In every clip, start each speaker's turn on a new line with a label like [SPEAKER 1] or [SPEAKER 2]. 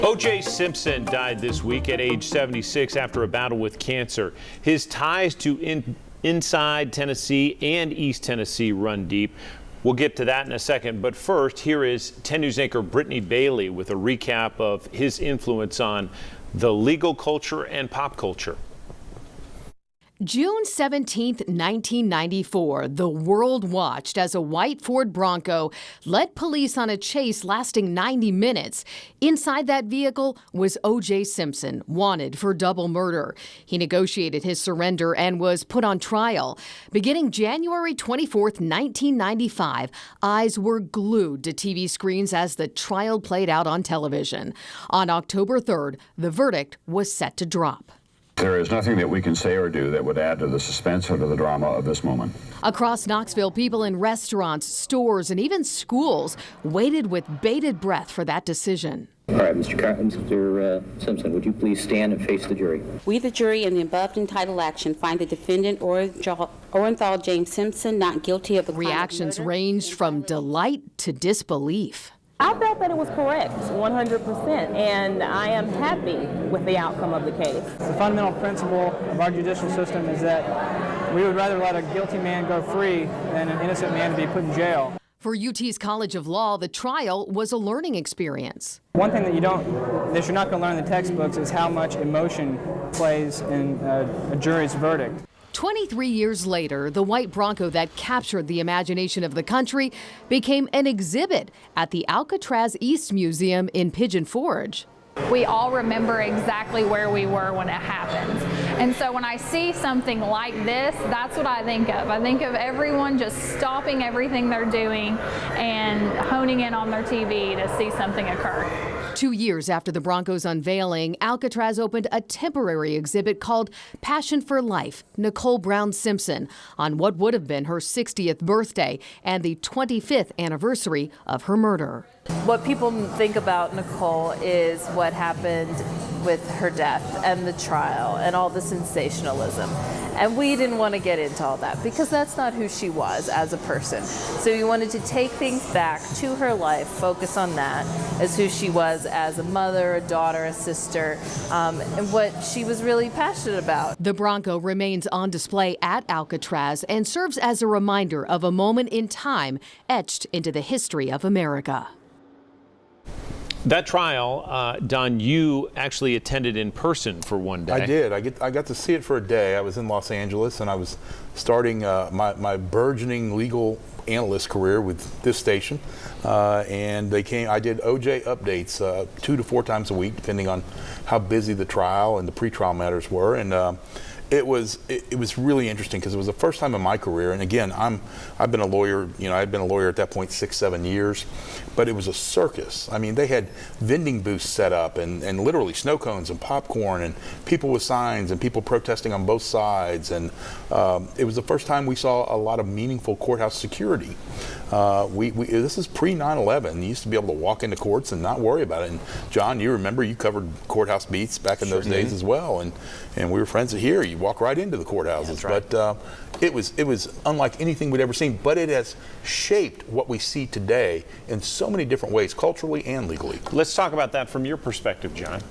[SPEAKER 1] OJ Simpson died this week at age 76 after a battle with cancer. His ties to inside Tennessee and East Tennessee run deep. We'll get to that in a second, but first, here is 10 News anchor Brittany Bailey with a recap of his influence on the legal culture and pop culture.
[SPEAKER 2] June 17, 1994, the world watched as a white Ford Bronco led police on a chase lasting 90 minutes. Inside that vehicle was OJ Simpson, wanted for double murder. He negotiated his surrender and was put on trial. Beginning January 24, 1995, eyes were glued to TV screens as the trial played out on television. On October 3rd, the verdict was set to drop.
[SPEAKER 3] There is nothing that we can say or do that would add to the suspense or to the drama of this moment.
[SPEAKER 2] Across Knoxville, people in restaurants, stores, and even schools waited with bated breath for that decision.
[SPEAKER 4] All right, Mr. Simpson, would you please stand and face the jury?
[SPEAKER 5] We, the jury, in the above entitled action, find the defendant, Orenthal James Simpson, not guilty of the crime of
[SPEAKER 2] Reactions
[SPEAKER 5] murder.
[SPEAKER 2] ranged from delight to disbelief.
[SPEAKER 6] I felt that it was correct, 100%, and I am happy with the outcome of the case.
[SPEAKER 7] The fundamental principle of our judicial system is that we would rather let a guilty man go free than an innocent man to be put in jail.
[SPEAKER 2] For UT's College of Law, the trial was a learning experience.
[SPEAKER 7] One thing that you're not going to learn in the textbooks is how much emotion plays in a jury's verdict.
[SPEAKER 2] 23 years later, the white Bronco that captured the imagination of the country became an exhibit at the Alcatraz East Museum in Pigeon Forge.
[SPEAKER 8] We all remember exactly where we were when it happened. And so when I see something like this, that's what I think of. I think of everyone just stopping everything they're doing and honing in on their TV to see something occur.
[SPEAKER 2] 2 years after the Bronco's unveiling, Alcatraz opened a temporary exhibit called Passion for Life, Nicole Brown Simpson, on what would have been her 60th birthday and the 25th anniversary of her murder.
[SPEAKER 9] What people think about Nicole is what happened with her death and the trial and all the sensationalism. And we didn't want to get into all that because that's not who she was as a person. So we wanted to take things back to her life, focus on that as who she was as a mother, a daughter, a sister, and what she was really passionate about.
[SPEAKER 2] The Bronco remains on display at Alcatraz and serves as a reminder of a moment in time etched into the history of America.
[SPEAKER 1] That trial, Don, you actually attended in person for one day.
[SPEAKER 10] I did. I got to see it for a day. I was in Los Angeles, and I was starting my burgeoning legal analyst career with this station. And they came. I did OJ updates 2 to 4 times a week, depending on how busy the trial and the pretrial matters were. And it was really interesting because it was the first time in my career, and again, I've been a lawyer. I'd been a lawyer at that point 6-7 years, but it was a circus. I mean, they had vending booths set up and literally snow cones and popcorn and people with signs and people protesting on both sides, and it was the first time we saw a lot of meaningful courthouse security. This is pre 9/11. You used to be able to walk into courts and not worry about it. And John, you remember you covered courthouse beats back in those days as well, and we were friends here. You walk right into the courthouses. Right. But it was unlike anything we'd ever seen. But it has shaped what we see today in so many different ways, culturally and legally.
[SPEAKER 1] Let's talk about that from your perspective, John.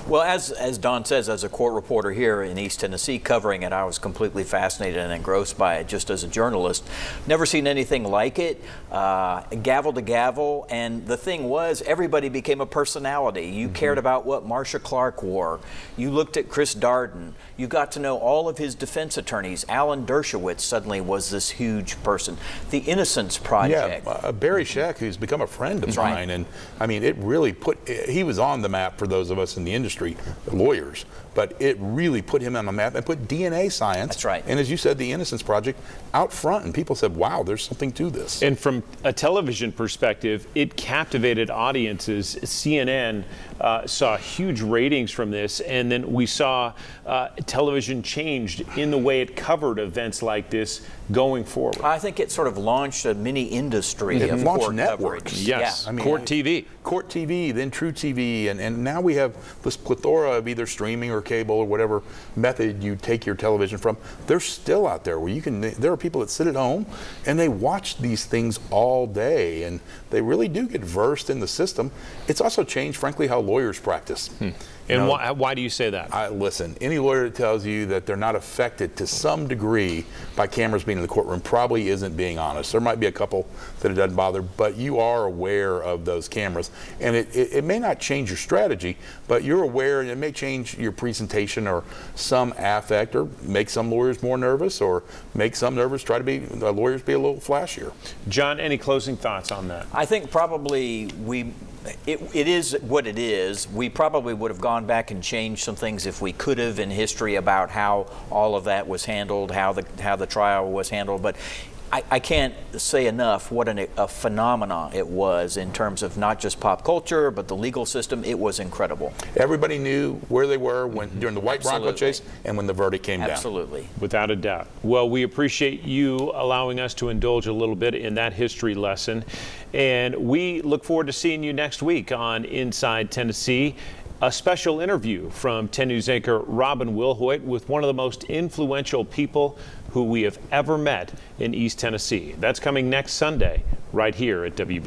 [SPEAKER 11] Well, as Don says, as a court reporter here in East Tennessee covering it, I was completely fascinated and engrossed by it just as a journalist. Never seen anything like it, gavel to gavel, and the thing was everybody became a personality. You cared about what Marsha Clark wore. You looked at Chris Darden. You got to know all of his defense attorneys. Alan Dershowitz suddenly was this huge person. The Innocence Project.
[SPEAKER 10] Yeah, Barry Scheck, who's become a friend of mine, and I mean, it really he was on the map for those of us in the industry, lawyers, but it really put him on the map and put DNA science.
[SPEAKER 11] That's right.
[SPEAKER 10] And as you said, the Innocence Project out front, and people said, wow, there's something to this.
[SPEAKER 1] And from a television perspective, it captivated audiences. CNN saw huge ratings from this, and then we saw television changed in the way it covered events like this going forward.
[SPEAKER 11] I think it sort of launched a mini industry of
[SPEAKER 10] launched
[SPEAKER 11] court
[SPEAKER 10] networks.
[SPEAKER 11] coverage.
[SPEAKER 1] Yes,
[SPEAKER 11] yeah.
[SPEAKER 1] I mean, Court TV.
[SPEAKER 10] Court TV, then True TV, and now we have this plethora of either streaming or cable or whatever method you take your television from, they're still out there where there are people that sit at home and they watch these things all day, and they really do get versed in the system. It's also changed, frankly, how lawyers practice.
[SPEAKER 1] And why do you say that?
[SPEAKER 10] Listen, any lawyer that tells you that they're not affected to some degree by cameras being in the courtroom probably isn't being honest. There might be a couple that it doesn't bother, but you are aware of those cameras. And it may not change your strategy, but you're aware, and it may change your presentation or some affect, or make some lawyers more nervous, or make some nervous, try to be lawyers be a little flashier.
[SPEAKER 1] John, any closing thoughts on that?
[SPEAKER 11] I think probably it is what it is. We probably would have gone back and changed some things if we could have in history about how all of that was handled, how the trial was handled. But I can't say enough what a phenomenon it was in terms of not just pop culture, but the legal system. It was incredible.
[SPEAKER 10] Everybody knew where they were during the white Bronco chase and when the verdict came down.
[SPEAKER 11] Absolutely.
[SPEAKER 1] Without a doubt. Well, we appreciate you allowing us to indulge a little bit in that history lesson. And we look forward to seeing you next week on Inside Tennessee. A special interview from 10 News anchor Robin Wilhoit with one of the most influential people who we have ever met in East Tennessee. That's coming next Sunday right here at WBS.